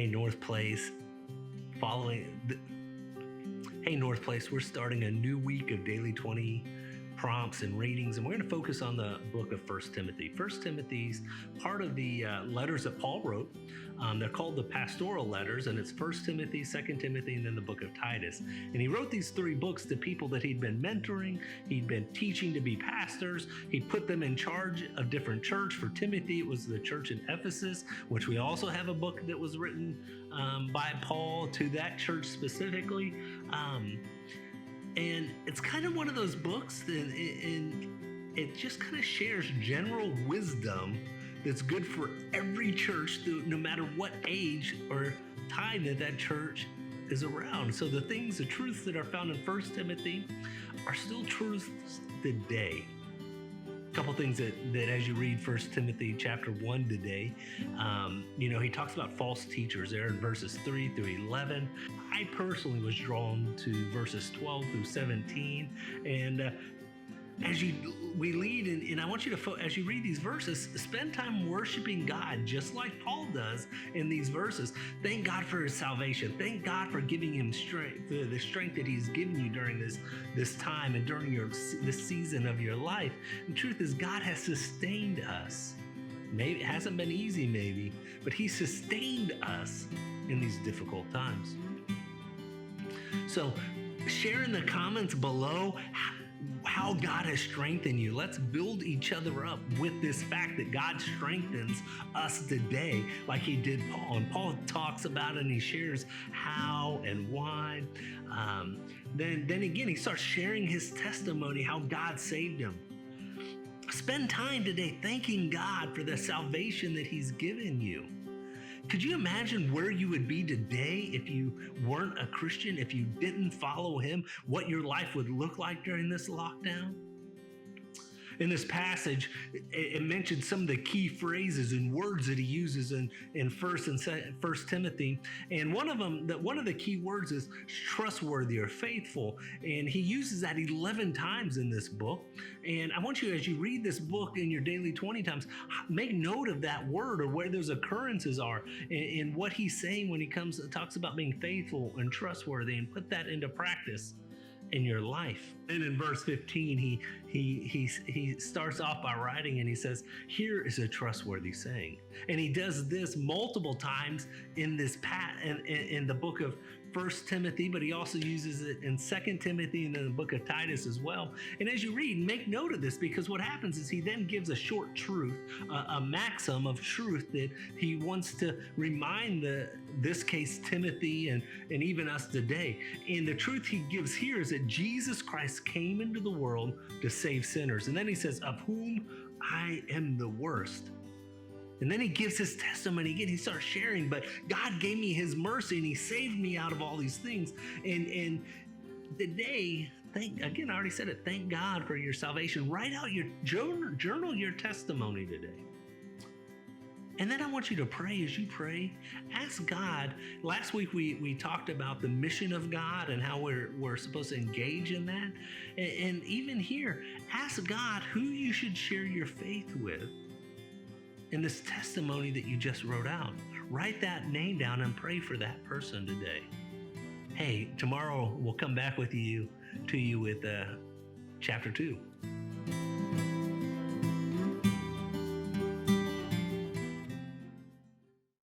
Hey, North Place, Hey, North Place, we're starting a new week of Daily 20 prompts and readings, and we're going to focus on the book of 1 Timothy. 1 Timothy's part of the letters that Paul wrote. They're called the pastoral letters, and it's 1 Timothy, 2 Timothy, and then the book of Titus. And he wrote these three books to people that he'd been mentoring, he'd been teaching to be pastors, he put them in charge of different church. For Timothy, it was the church in Ephesus, which we also have a book that was written by Paul to that church specifically. And it's kind of one of those books that it just kind of shares general wisdom that's good for every church, no matter what age or time that church is around. So the truths that are found in 1 Timothy are still truths today. A couple things that as you read 1 Timothy chapter 1 today, he talks about false teachers there in verses 3 through 11. I personally was drawn to verses 12 through 17. And as we lead, and I want you to, as you read these verses, spend time worshiping God, just like Paul does in these verses. Thank God for his salvation. Thank God for giving him strength, the strength that he's given you during this time and during this season of your life. The truth is, God has sustained us. Maybe it hasn't been easy, maybe, but he sustained us in these difficult times. So share in the comments below how God has strengthened you. Let's build each other up with this fact that God strengthens us today like he did Paul. And Paul talks about it and he shares how and why. Then again, he starts sharing his testimony, how God saved him. Spend time today thanking God for the salvation that he's given you. Could you imagine where you would be today if you weren't a Christian, if you didn't follow him, what your life would look like during this lockdown? In this passage, it mentions some of the key phrases and words that he uses in 1 Timothy. And one of the key words is trustworthy or faithful. And he uses that 11 times in this book. And I want you, as you read this book in your daily 20 times, make note of that word or where those occurrences are and what he's saying when he talks about being faithful and trustworthy, and put that into practice in your life. And in verse 15, he starts off by writing and he says, here is a trustworthy saying. And he does this multiple times in the book of 1 Timothy, but he also uses it in 2 Timothy and in the book of Titus as well. And as you read, make note of this, because what happens is he then gives a short truth, a maxim of truth that he wants to remind this case Timothy and even us today. And the truth he gives here is that Jesus Christ came into the world to save sinners. And then he says, of whom I am the worst. And then he gives his testimony again. He starts sharing, but God gave me his mercy and he saved me out of all these things. And today, I already said it, thank God for your salvation. Write out your journal your testimony today. And then I want you to pray. As you pray, ask God. Last week we talked about the mission of God and how we're supposed to engage in that. And even here, ask God who you should share your faith with in this testimony that you just wrote out. Write that name down and pray for that person today. Hey, tomorrow we'll come back to you with chapter 2.